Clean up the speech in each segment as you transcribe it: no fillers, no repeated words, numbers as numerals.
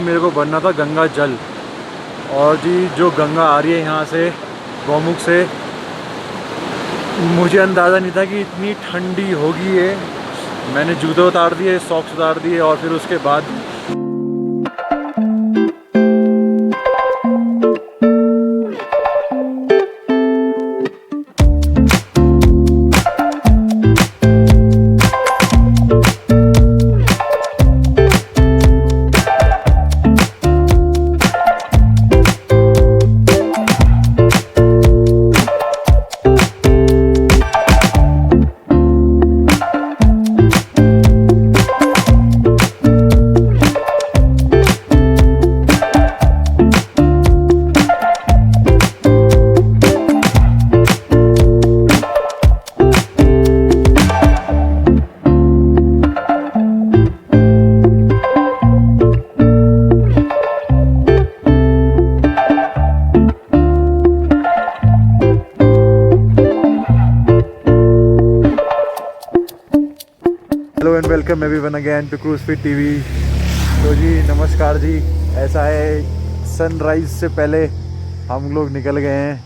मेरे को बनना था गंगा जल, और जी जो गंगा आ रही है यहाँ से गौमुख से, मुझे अंदाज़ा नहीं था कि इतनी ठंडी होगी ये। मैंने जूते उतार दिए, सॉक्स उतार दिए, और फिर उसके बाद hello and welcome everyone again to cruise fit TV. तो जी नमस्कार जी। ऐसा है, सनराइज़ से पहले हम लोग निकल गए हैं,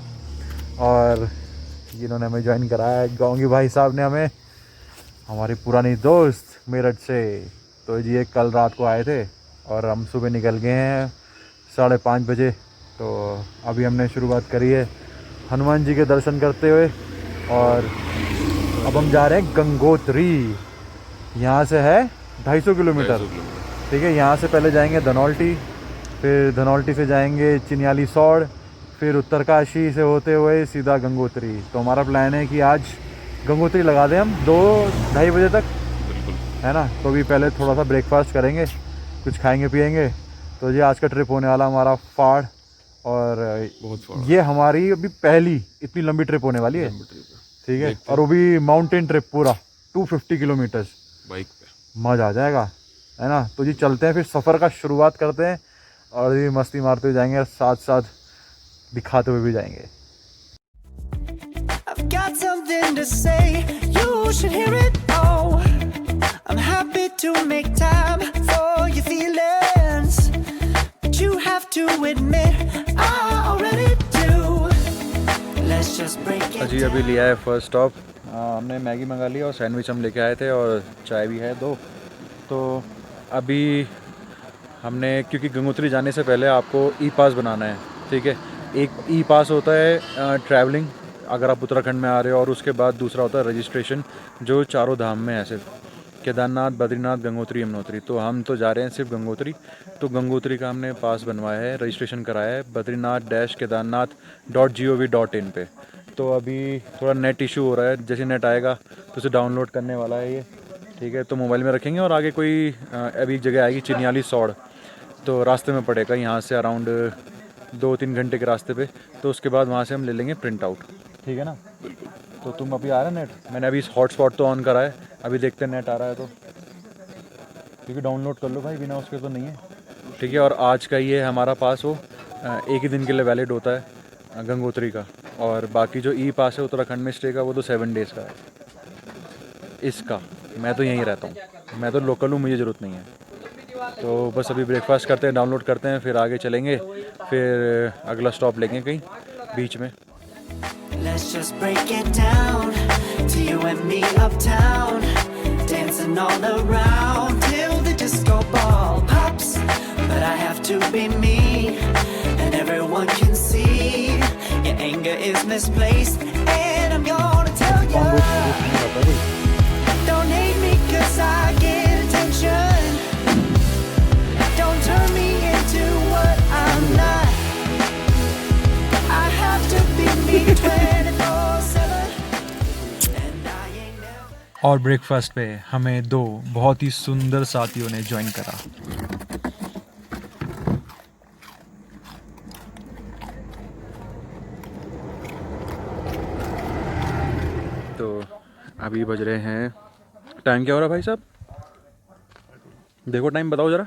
और जिन्होंने हमें ज्वाइन कराया है गाँव भाई साहब ने, हमें हमारी पुरानी दोस्त मेरठ से। तो जी ये कल रात को आए थे और हम सुबह निकल गए हैं 5:30 बजे। तो अभी हमने शुरुआत करी है हनुमान जी के दर्शन करते हुए, और अब हम जा रहे हैं गंगोत्री। यहाँ से है 250 किलोमीटर, ठीक है। यहाँ से पहले जाएंगे धनौल्टी, फिर धनौल्टी से जाएंगे चिन्याली सौड़, फिर उत्तरकाशी से होते हुए सीधा गंगोत्री। तो हमारा प्लान है कि आज गंगोत्री लगा दें हम 2-2:30 बजे तक, है ना। तो अभी पहले थोड़ा सा ब्रेकफास्ट करेंगे, कुछ खाएंगे पिएंगे। तो ये आज का ट्रिप होने वाला हमारा फाड़, और ये हमारी अभी पहली इतनी लंबी ट्रिप होने वाली है, ठीक है। और वो भी माउंटेन ट्रिप पूरा 250 किलोमीटर्स बाइक पे, मज़ा आ जाएगा, है ना। तो जी चलते हैं, फिर सफ़र का शुरुआत करते हैं, और ये मस्ती मारते हुए जाएंगे, साथ साथ दिखाते हुए भी जाएंगे। I've got something to say, you should hear it. Oh, I'm happy to make time for your feelings, but you have to admit I already do. Let's just break it. जी अभी लिया है फर्स्ट स्टॉप, हमने Maggi मंगा ली और sandwich हम लेके आए थे, और चाय भी है 2। तो अभी हमने, क्योंकि गंगोत्री जाने से पहले आपको ई पास बनाना है, ठीक है। एक ई पास होता है ट्रैवलिंग, अगर आप उत्तराखंड में आ रहे हो, और उसके बाद दूसरा होता है रजिस्ट्रेशन, जो चारों धाम में है, सिर्फ केदारनाथ, बद्रीनाथ, गंगोत्री, यमुनोत्री। तो हम तो जा रहे हैं सिर्फ गंगोत्री। तो गंगोत्री का हमने पास बनवाया है, रजिस्ट्रेशन कराया है badrinath-kedarnath.gov.in पे। तो अभी थोड़ा नेट इशू हो रहा है, जैसे नेट आएगा तो उसे डाउनलोड करने वाला है ये, ठीक है। तो मोबाइल में रखेंगे, और आगे कोई अभी एक जगह आएगी चिन्याली सौड़, तो रास्ते में पड़ेगा यहाँ से अराउंड 2-3 घंटे के रास्ते पे। तो उसके बाद वहाँ से हम ले लेंगे प्रिंट आउट, ठीक है ना। तो तुम अभी आ रहा है नेट, मैंने अभी हॉटस्पॉट तो ऑन करा है, अभी देखते हैं नेट आ रहा है तो, क्योंकि डाउनलोड कर लो भाई, बिना उसके तो नहीं है, ठीक है। और आज का ये हमारा पास वो एक ही दिन के लिए वैलिड होता है गंगोत्री का, और बाकी जो ई पास है उत्तराखंड में स्टे का, वो तो 7 डेज़ का है। इसका मैं तो यहीं रहता हूँ, मैं तो लोकल हूँ, मुझे ज़रूरत नहीं है। तो बस अभी ब्रेकफास्ट करते हैं, डाउनलोड करते हैं, फिर आगे चलेंगे, फिर अगला स्टॉप लेंगे कहीं बीच में। Let's just break it down to you and me uptown, dancing all around till the disco ball pops. But I have to be me, and everyone can see your anger is misplaced, and I'm gonna tell you, don't hate me 'cause I get attention. Don't turn me into what I'm not. I have to be me 24/7, and I ain't never. और breakfast पे हमें 2 बहुत ही सुंदर साथियों ने join करा। तो अभी बज रहे हैं, टाइम क्या हो रहा है भाई साहब, देखो टाइम बताओ ज़रा।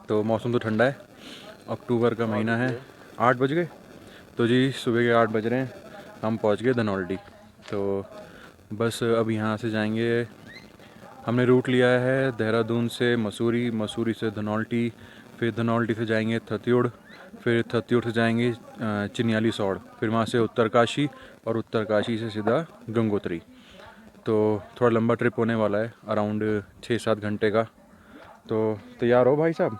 तो मौसम तो ठंडा है, अक्टूबर का महीना है, 8 बज गए। तो जी सुबह के 8 बज रहे हैं, हम पहुंच गए धनौल्टी। तो बस अब यहाँ से जाएंगे हमने रूट लिया है देहरादून से मसूरी, मसूरी से धनौल्टी, फिर धनौल्टी से जाएंगे थत्यूड़, फिर थत्यूड़ से जाएंगे चिन्याली सौड़, फिर वहाँ से उत्तरकाशी और उत्तरकाशी से सीधा गंगोत्री। तो थोड़ा लंबा ट्रिप होने वाला है, अराउंड 6-7 घंटे का। तो तैयार हो भाई साहब?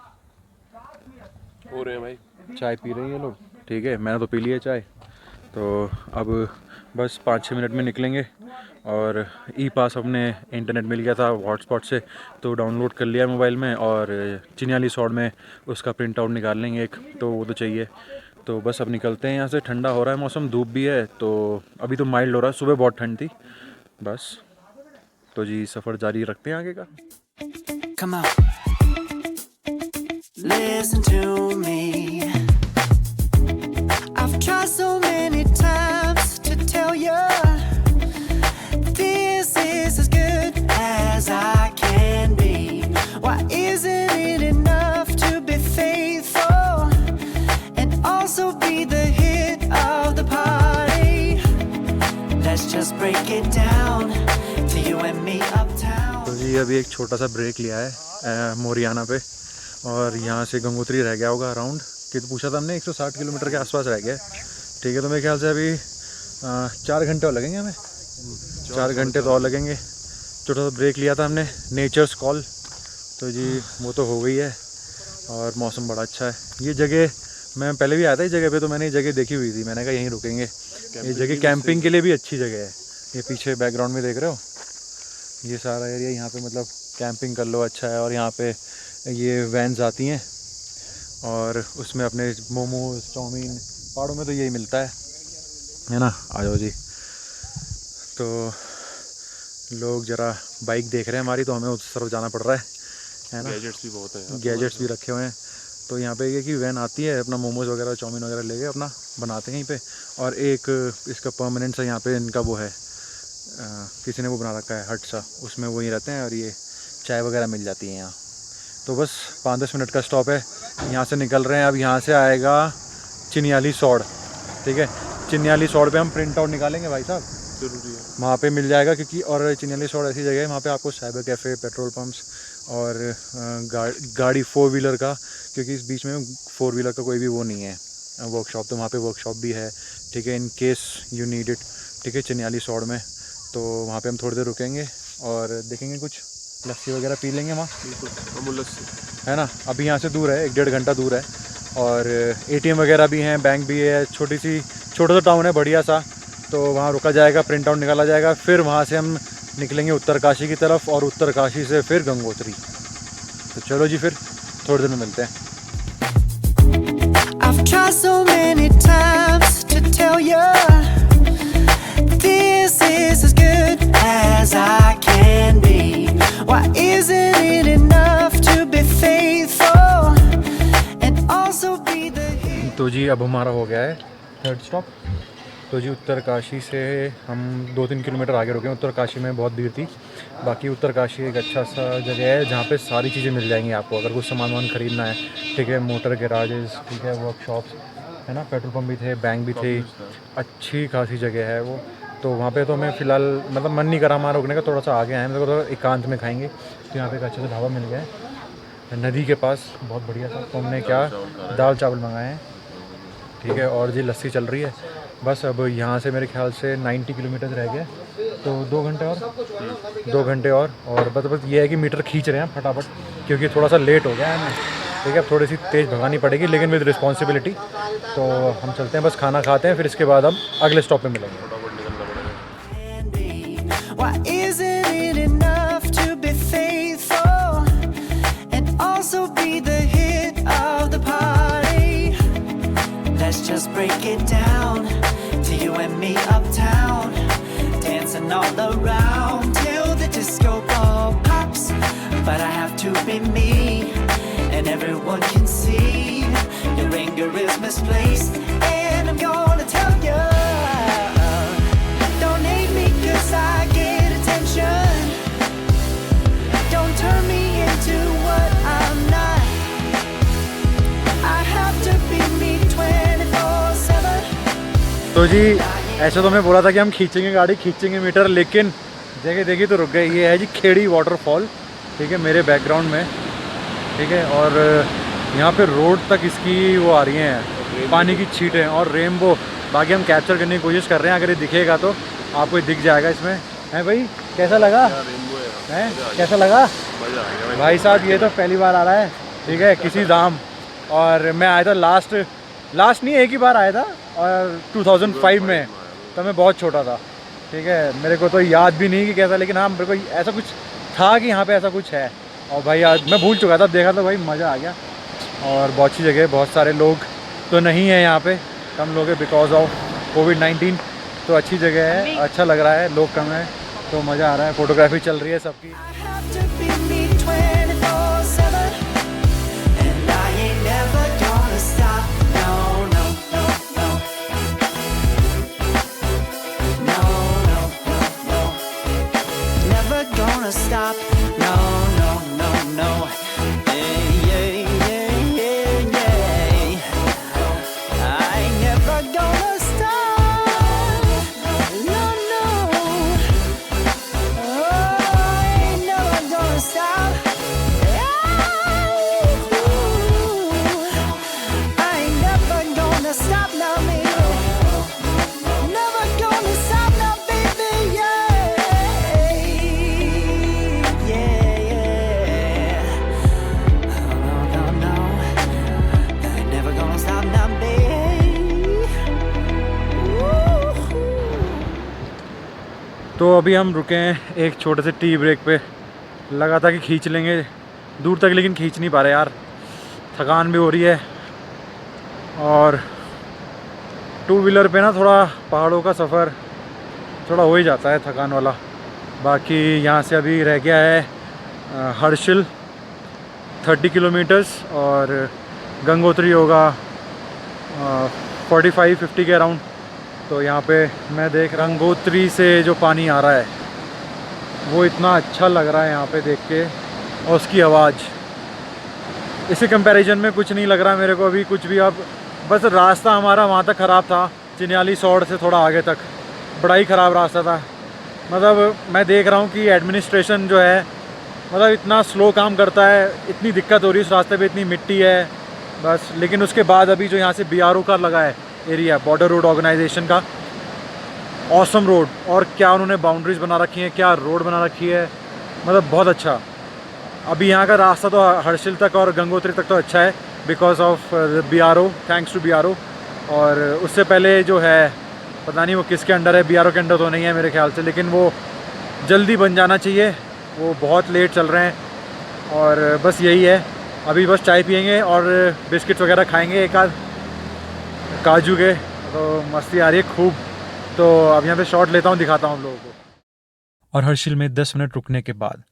हो रहे हैं भाई। चाय पी रहे हैं ये लोग? ठीक है, मैंने तो पी लिया चाय। तो अब बस 5-6 मिनट में निकलेंगे। और ई पास अपने इंटरनेट मिल गया था हॉटस्पॉट से, तो डाउनलोड कर लिया मोबाइल में, और चिन्याली सौड़ में उसका प्रिंट आउट निकाल लेंगे एक, तो वो तो चाहिए। तो बस अब निकलते हैं यहाँ से। ठंडा हो रहा है मौसम, धूप भी है, तो अभी तो माइल्ड हो रहा है, सुबह बहुत ठंड थी। बस तो जी सफ़र जारी रखते हैं आगे का। Come on, listen to me. I've tried so many times to tell you this is as good as I can be. Why isn't it enough to be faithful and also be the hit of the party? Let's just break it down to you and me uptown. तो जी अभी एक छोटा सा break लिया है मोरियाना पे, और यहाँ से गंगोत्री रह गया होगा अराउंड, कि तो पूछा था हमने 160 किलोमीटर के आसपास रह गया। ठीक है, तो मेरे ख्याल से अभी 4 घंटे और लगेंगे हमें, 4 घंटे तो और लगेंगे। छोटा सा ब्रेक लिया था हमने, नेचर्स कॉल। तो जी वो तो हो गई है, और मौसम बड़ा अच्छा है। ये जगह मैं पहले भी आया था इस जगह पे, तो मैंने ये जगह देखी हुई थी, मैंने कहा यहीं रुकेंगे। ये जगह कैंपिंग के लिए भी अच्छी जगह है। ये पीछे बैकग्राउंड में देख रहे हो, ये सारा एरिया यहाँ पे मतलब कैंपिंग कर लो, अच्छा है। और यहाँ पे ये वैन्स आती हैं, और उसमें अपने मोमोज, चाउमीन, पहाड़ों में तो यही मिलता है ना। आ जाओ जी। तो लोग ज़रा बाइक देख रहे हैं हमारी, तो हमें उस तरफ जाना पड़ रहा है ना। गैजेट्स भी बहुत है, गैजेट्स भी रखे हुए हैं। तो यहाँ पे ये कि वैन आती है, अपना मोमोज वगैरह, चाउमीन वगैरह लेके अपना बनाते हैं यहीं पे। और एक इसका परमानेंट सा यहाँ पे इनका वो है, किसी ने वो बना रखा है हट सा, उसमें वहीं रहते हैं, और ये चाय वगैरह मिल जाती है यहाँ। तो बस 5-10 मिनट का स्टॉप है, यहाँ से निकल रहे हैं। अब यहाँ से आएगा चिन्याली सौड़। ठीक है, चिन्याली सौड़ पे हम प्रिंट आउट निकालेंगे भाई साहब, जरूरी है। वहाँ पे मिल जाएगा, क्योंकि और चिन्याली सौड़ ऐसी जगह है वहाँ पे आपको साइबर कैफ़े, पेट्रोल पम्प्स और गाड़ी 4 व्हीलर का, क्योंकि इस बीच में 4 व्हीलर का कोई भी वो नहीं है वर्कशॉप, तो वहाँ पे वर्कशॉप भी है। ठीक है, in case you need it. ठीक है, चिन्याली सौड़ में, तो वहाँ पे हम थोड़ी देर रुकेंगे और देखेंगे, कुछ लस्सी वगैरह पी लेंगे वहाँ, बिल्कुल अमूल लस्सी है ना। अभी यहाँ से दूर है, 1-1.5 घंटा दूर है, और ATM वगैरह भी हैं, बैंक भी है। छोटा सा टाउन है बढ़िया सा, तो वहाँ रुका जाएगा, प्रिंट आउट निकाला जाएगा। फिर वहाँ से हम निकलेंगे उत्तरकाशी की तरफ, और उत्तरकाशी से फिर गंगोत्री। तो चलो जी, फिर थोड़ी देर में मिलते हैं। I've tried so many times to tell you this is as good as I can be. Why isn't it enough to be faithful and also be the hero? तो जी अब हमारा हो गया है 3rd स्टॉप। तो जी उत्तरकाशी से हम 2-3 किलोमीटर आगे रुके हैं। उत्तरकाशी में बहुत भीड़ थी। बाकी उत्तरकाशी एक अच्छा सा जगह है जहाँ पे सारी चीज़ें मिल जाएंगी आपको, अगर कुछ सामान वामान ख़रीदना है। ठीक है, मोटर गैराजेस, ठीक है, वर्कशॉप्स, है ना, पेट्रोल पंप भी थे, बैंक भी थे, अच्छी खासी जगह है वो। तो वहाँ पे तो हमें फ़िलहाल मतलब मन नहीं करा हमारा रुकने का, थोड़ा सा आगे आए, मतलब थोड़ा एकांत में खाएंगे। तो यहाँ पे एक अच्छे से ढाबा मिल गया है नदी के पास, बहुत बढ़िया था। तो हमने क्या दाल चावल मंगाए हैं। ठीक है, और जी लस्सी चल रही है। बस अब यहाँ से मेरे ख्याल से 90 किलोमीटर रह गए, तो 2 घंटे और बस ये है कि मीटर खींच रहे हैं फटाफट, क्योंकि थोड़ा सा लेट हो गया है हमें। ठीक है, अब थोड़ी सी तेज़ भगानी पड़ेगी, लेकिन विद रिस्पॉन्सिबिलिटी। तो हम चलते हैं, बस खाना खाते हैं, फिर इसके बाद हम अगले स्टॉप पे मिलेंगे। Why isn't it enough to be faithful and also be the hit of the party? Let's just break it down to you and me uptown, dancing all around till the disco ball pops. But I have to be me, and everyone can see your anger is misplaced, and I'm gonna tell you, don't hate me 'cause I get attention. Don't turn me into what I'm not. I have to be me 24/7. तो जी ऐसे तो मैं बोला था कि हम खींचेंगे गाड़ी, खींचेंगे मीटर, लेकिन जगह देखी तो रुक गए। ये है जी खेड़ी वाटरफॉल, ठीक है, मेरे बैकग्राउंड में, ठीक है। और यहाँ पे रोड तक इसकी वो आ रही हैं पानी की छींटें और रेनबो। बाकी हम कैप्चर करने की कोशिश कर रहे हैं, अगर ये दिखेगा तो आपको ये दिख जाएगा इसमें। है भाई, कैसा लगा? है कैसा लगा? मजा आ गया भाई साहब ये तो पहली बार आ रहा है, ठीक है, किसी धाम। और मैं आया था लास्ट नहीं, एक ही बार आया था, और 2005 में, तब मैं बहुत छोटा था, ठीक है। मेरे को तो याद भी नहीं कि कैसा, लेकिन हाँ मेरे को ऐसा कुछ था कि यहाँ पे ऐसा कुछ है। और भाई आज मैं भूल चुका था, देखा तो भाई मज़ा आ गया। और बहुत अच्छी जगह, बहुत सारे लोग तो नहीं है यहाँ पे, कम लोग हैं बिकॉज ऑफ कोविड-19। तो अच्छी जगह है, अच्छा लग रहा है, लोग कम है तो मज़ा आ रहा है। फोटोग्राफी चल रही है सबकी। I have to be me 24/7, and I ain't never gonna stop. No, no, no, no. No, no, no, no. Never gonna stop. No, no, no, no. Yeah, yeah, yeah, yeah, yeah. I ain't never gonna stop. No, no. तो अभी हम रुके हैं एक छोटे से tea break पे। लगा था कि खींच लेंगे दूर तक, लेकिन खींच नहीं पा रहे यार, थकान भी हो रही है। और टू व्हीलर पे ना थोड़ा पहाड़ों का सफ़र थोड़ा हो ही जाता है थकान वाला। बाकी यहाँ से अभी रह गया है हर्षिल 30 किलोमीटर्स, और गंगोत्री होगा 45-50 के अराउंड। तो यहाँ पे मैं देख रहा हूँ गंगोत्री से जो पानी आ रहा है वो इतना अच्छा लग रहा है यहाँ पे देख के, और उसकी आवाज़ इसी कंपैरिजन में कुछ नहीं लग रहा मेरे को अभी कुछ भी। अब बस रास्ता हमारा वहाँ तक ख़राब था, चिन्याली सौड़ से थोड़ा आगे तक बड़ा ही ख़राब रास्ता था। मतलब मैं देख रहा हूँ कि एडमिनिस्ट्रेशन जो है मतलब इतना स्लो काम करता है, इतनी दिक्कत हो रही है उस रास्ते पे, इतनी मिट्टी है बस। लेकिन उसके बाद अभी जो यहाँ से BRO का लगा है एरिया, बॉर्डर रोड ऑर्गेनाइजेशन का, ऑसम रोड, और क्या उन्होंने बाउंड्रीज बना रखी हैं, क्या रोड बना रखी है, मतलब बहुत अच्छा। अभी यहाँ का रास्ता तो हर्षिल तक और गंगोत्री तक तो अच्छा है because of BRO, thanks to BRO। और उससे पहले जो है पता नहीं वो किसके अंडर है, BRO के अंडर तो नहीं है मेरे ख्याल से, लेकिन वो जल्दी बन जाना चाहिए, वो बहुत लेट चल रहे हैं। और बस यही है, अभी बस चाय पियेंगे और बिस्किट वगैरह खाएंगे एक आध काजू के, तो मस्ती आ रही है खूब। तो अब यहाँ पे शॉट लेता हूँ, दिखाता हूँ आप लोगों को। और हर्षिल में 10 मिनट रुकने के बाद,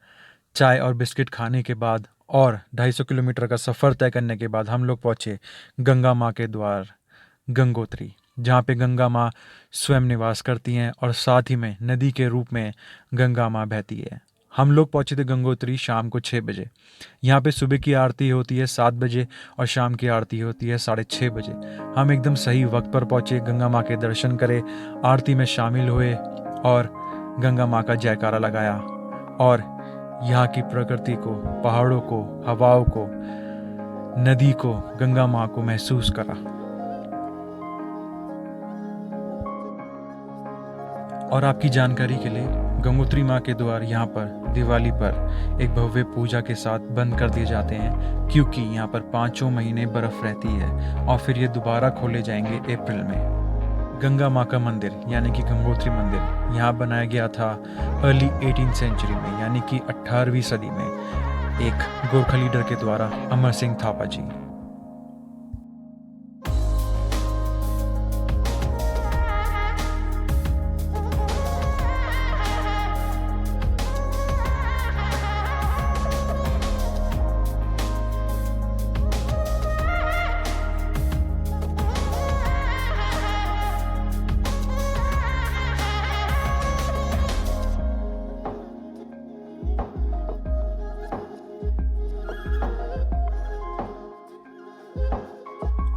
चाय और बिस्किट खाने के बाद और 250 किलोमीटर का सफ़र तय करने के बाद हम लोग पहुँचे गंगा माँ के द्वार गंगोत्री, जहाँ पे गंगा माँ स्वयं निवास करती हैं और साथ ही में नदी के रूप में गंगा माँ बहती है। हम लोग पहुँचे थे गंगोत्री शाम को 6 बजे। यहाँ पे सुबह की आरती होती है 7 बजे और शाम की आरती होती है 6:30 बजे। हम एकदम सही वक्त पर पहुँचे, गंगा माँ के दर्शन करे, आरती में शामिल हुए और गंगा माँ का जयकारा लगाया और यहाँ की प्रकृति को, पहाड़ों को, हवाओं को, नदी को, गंगा माँ को महसूस करा। और आपकी जानकारी के लिए गंगोत्री माँ के द्वार यहाँ पर दिवाली पर एक भव्य पूजा के साथ बंद कर दिए जाते हैं, क्योंकि यहाँ पर 5 महीने बर्फ़ रहती है और फिर ये दोबारा खोले जाएंगे अप्रैल में। गंगा माँ का मंदिर यानी कि गंगोत्री मंदिर यहाँ बनाया गया था अर्ली 18th सेंचुरी में, यानी कि 18वीं सदी में, एक गोरखा लीडर के द्वारा, अमर सिंह थापा जी।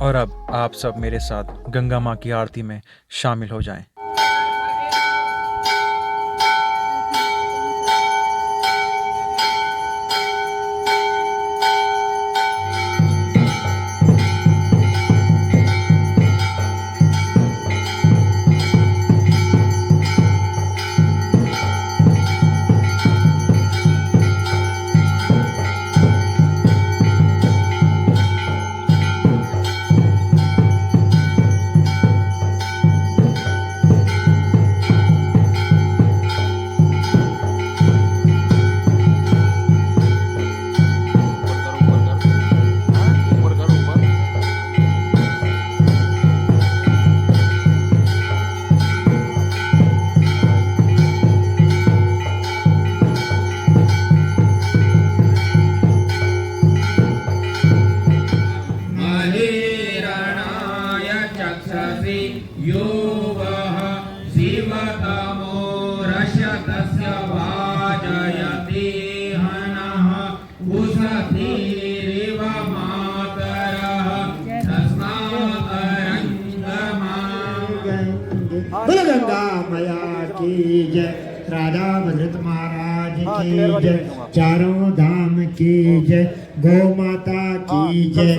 और अब आप सब मेरे साथ गंगा माँ की आरती में शामिल हो जाएं। सतीरेव मातरः तस्मादरङ्गमा बोल गंगा मैया की जय, राजा भद्रत महाराज की जय, चारों धाम की जय, गौ माता की जय,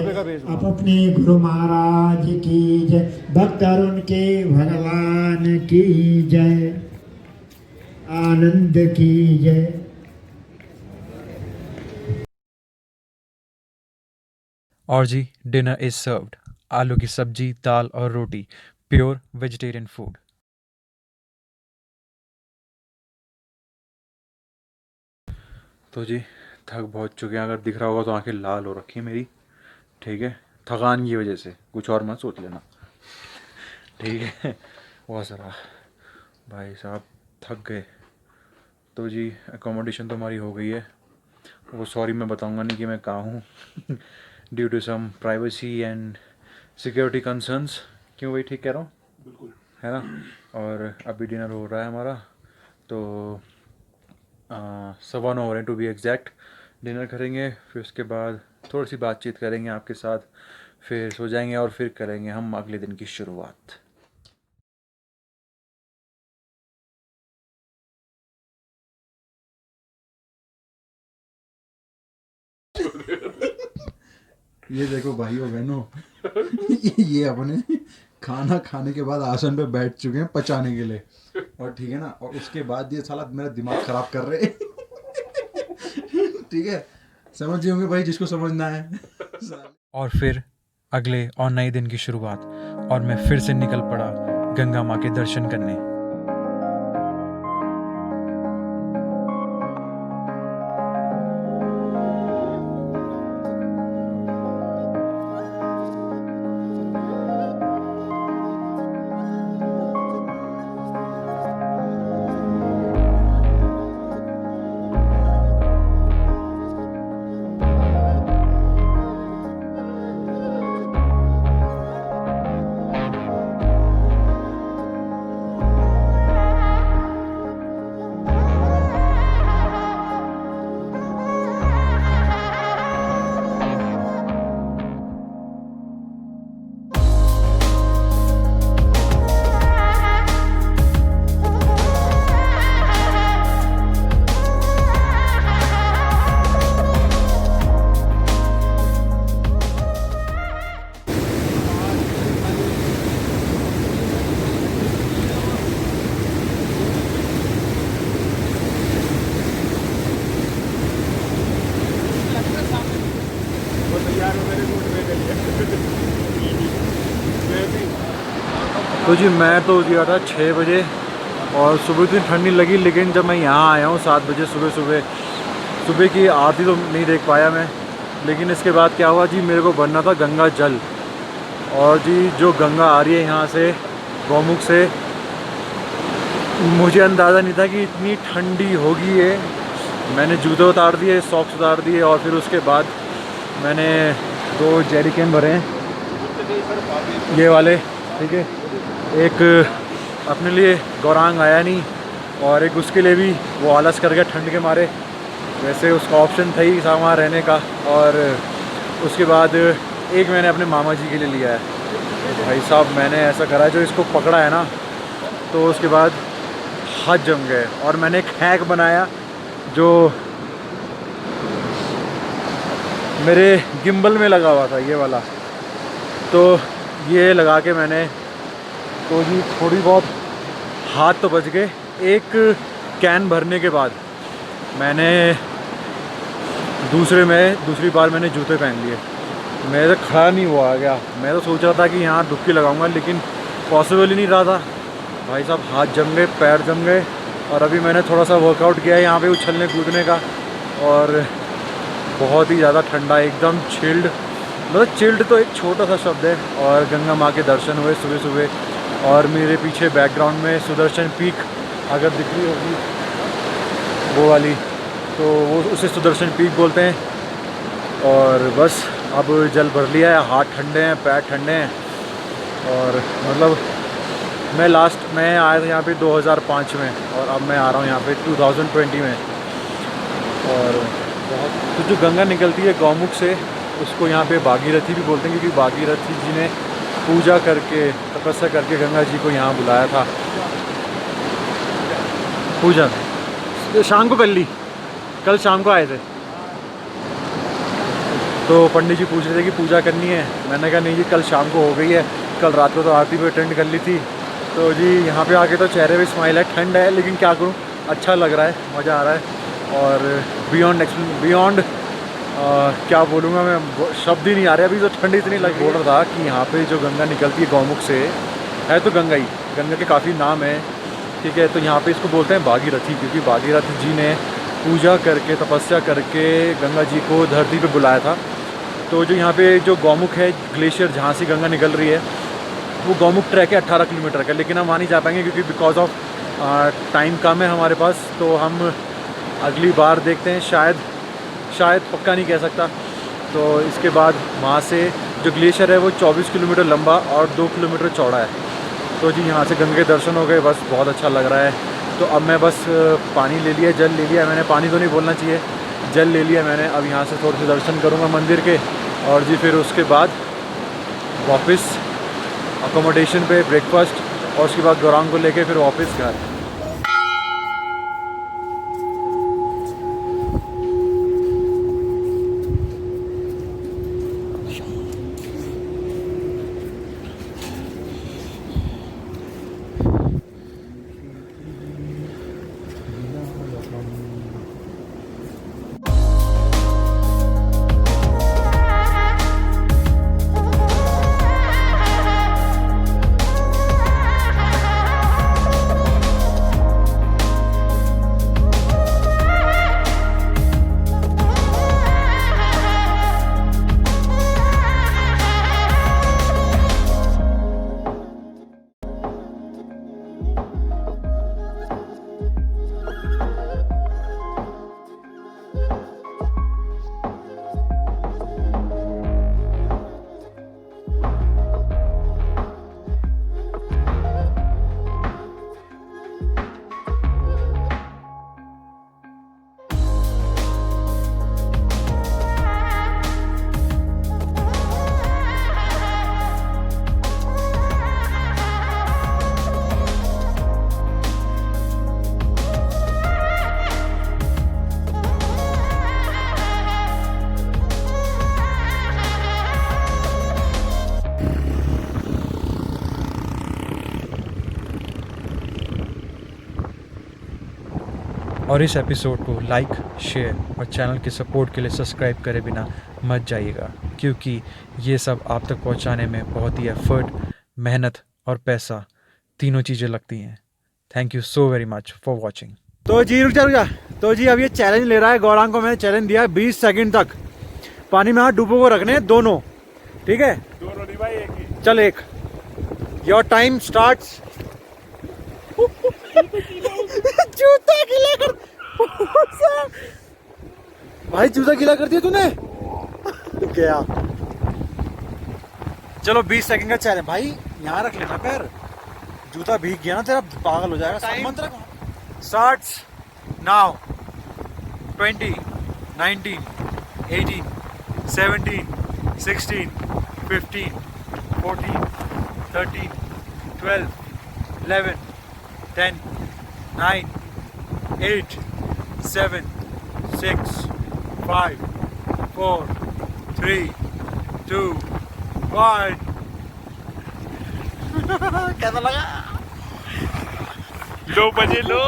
अपने गुरु महाराज की जय, भक्त अरुण के भगवान की जय, आनंद की जय। और जी डिनर इज सर्व्ड। आलू की सब्जी, दाल और रोटी, प्योर वेजिटेरियन फूड। तो जी थक बहुत चुके हैं, अगर दिख रहा होगा तो आंखें लाल हो रखी है मेरी, ठीक है, थकान की वजह से, कुछ और मत सोच लेना, ठीक है। वो सरा भाई साहब थक गए। तो जी अकोमोडेशन तो हमारी हो गई है, वो सॉरी मैं बताऊंगा नहीं कि मैं कहाँ हूँ due to some privacy and security concerns. क्यों भाई, ठीक कह रहा हूँ? बिल्कुल है ना। और अभी डिनर हो रहा है हमारा, तो 9:15 हो रहे हैं टू बी एग्जैक्ट। डिनर करेंगे, फिर उसके बाद थोड़ी सी बातचीत करेंगे आपके साथ, फिर सो जाएंगे और फिर करेंगे हम अगले दिन की शुरुआत। ये देखो भाइयों बहनों ये अपने खाना खाने के बाद आसन पे बैठ चुके हैं पचाने के लिए, और ठीक है ना, और उसके बाद ये साला मेरा दिमाग खराब कर रहे ठीक है, समझ होंगे भाई जिसको समझना है और फिर अगले और नए दिन की शुरुआत, और मैं फिर से निकल पड़ा गंगा माँ के दर्शन करने। तो जी मैं तो गया था 6 बजे, और सुबह इतनी ठंडी लगी, लेकिन जब मैं यहाँ आया हूँ 7 बजे सुबह की आरती तो नहीं देख पाया मैं। लेकिन इसके बाद क्या हुआ जी, मेरे को बनना था गंगा जल, और जी जो गंगा आ रही है यहाँ से गौमुख से, मुझे अंदाज़ा नहीं था कि इतनी ठंडी होगी ये। मैंने जूते उतार दिए, सॉक्स उतार दिए, और फिर उसके बाद मैंने 2 जेरी कैन भरे हैं ये वाले, ठीक है। एक अपने लिए गौरांग आया नहीं, और एक उसके लिए भी वो आलस कर गया ठंड के मारे, वैसे उसका ऑप्शन था ही वहाँ रहने का। और उसके बाद एक मैंने अपने मामा जी के लिए लिया है। तो भाई साहब मैंने ऐसा करा, जो इसको पकड़ा है ना, तो उसके बाद हाथ जम गए। और मैंने एक हैक बनाया जो मेरे गिम्बल में लगा हुआ था, ये वाला, तो ये लगा के मैंने, तो जी थोड़ी बहुत हाथ तो बच गए। एक कैन भरने के बाद मैंने दूसरी बार मैंने जूते पहन लिए, मेरे से खड़ा नहीं हुआ गया। मैं तो सोच रहा था कि यहाँ डुबकी लगाऊंगा, लेकिन पॉसिबल ही नहीं रहा था। भाई साहब हाथ जम गए, पैर जम गए। और अभी मैंने थोड़ा सा वर्कआउट किया है यहाँ पे उछलने कूदने का, और बहुत ही ज़्यादा ठंडा, एकदम चिल्ड। मतलब चिल्ड तो एक छोटा सा शब्द है। और गंगा माँ के दर्शन हुए सुबह, और मेरे पीछे बैकग्राउंड में सुदर्शन पीक अगर दिख रही होगी वो वाली, तो वो उसे सुदर्शन पीक बोलते हैं। और बस अब जल भर लिया है, हाथ ठंडे हैं, पैर ठंडे हैं। और मतलब मैं आया था यहाँ पे 2005 में, और अब मैं आ रहा हूँ यहाँ पे 2020 में। और बहुत तो जो गंगा निकलती है गौमुख से उसको यहाँ पे भागीरथी भी बोलते हैं, क्योंकि भागीरथी जी ने पूजा करके तपस्या करके गंगा जी को यहाँ बुलाया था। पूजा शाम को कर ली, कल शाम को आए थे तो पंडित जी पूछ रहे थे कि पूजा करनी है। मैंने कहा नहीं जी कल शाम को हो गई है, कल रात को तो आरती पे अटेंड कर ली थी। तो जी यहाँ पे आके तो चेहरे पे स्माइल है, ठंड है लेकिन क्या करूँ, अच्छा लग रहा है, मज़ा आ रहा है। और बियॉन्ड क्या बोलूँगा मैं, शब्द ही नहीं आ रहे, अभी तो ठंड इतनी लग। बोल रहा था कि यहाँ पे जो गंगा निकलती है गौमुख से, है तो गंगा ही, गंगा के काफ़ी नाम है, ठीक है। तो यहाँ पे इसको बोलते हैं भागीरथी, क्योंकि भागीरथ जी ने पूजा करके तपस्या करके गंगा जी को धरती पे बुलाया था। तो जो यहाँ पे जो गौमुख है, ग्लेशियर जहाँ से गंगा निकल रही है, वो गौमुख ट्रैक है 18 किलोमीटर का, लेकिन हम वहाँ नहीं जा पाएंगे क्योंकि बिकॉज ऑफ टाइम कम है हमारे पास। तो हम अगली बार देखते हैं, शायद पक्का नहीं कह सकता। तो इसके बाद वहाँ से जो ग्लेशियर है वो 24 किलोमीटर लंबा और 2 किलोमीटर चौड़ा है। तो जी यहाँ से गंगा के दर्शन हो गए, बस बहुत अच्छा लग रहा है। तो अब मैं बस पानी ले लिया, जल ले लिया मैंने, पानी तो नहीं बोलना चाहिए, जल ले लिया मैंने। अब यहाँ से थोड़े से दर्शन करूँगा मंदिर के, और जी फिर उसके बाद वापस अकोमोडेशन पे ब्रेकफास्ट, और उसके बाद गौरांग को लेके फिर वापस घर। और इस एपिसोड को लाइक, शेयर और चैनल के सपोर्ट के लिए सब्सक्राइब करे बिना मत जाइएगा, क्योंकि ये सब आप तक पहुंचाने में बहुत ही एफर्ट, मेहनत और पैसा तीनों चीज़ें लगती हैं। Thank you so very much for watching. तो जी रुक जा। तो जी अब ये चैलेंज ले रहा है गौरांग को, मैंने चैलेंज दिया 20 सेकंड तक पानी में हाथ डूबो को रखने हैं दोनों, ठीक है? दोनों नहीं भाई, एक ही। चल एक, योर टाइम स्टार्ट्स। जूता गीला कर भाई, जूता गीला कर दिया तूने क्या? चलो 20 सेकंड का चैलेंज। भाई यहाँ रख लेना पैर, जूता भीग गया ना तेरा, पागल हो जाएगा। Starts now. 20, 19, 18, 17, 16, 15, 14, 13, 12, 11, 10, 9, 8, 7, 6, 5, 4, 3, 2, 1। कैसा लगा? लो बजे लो।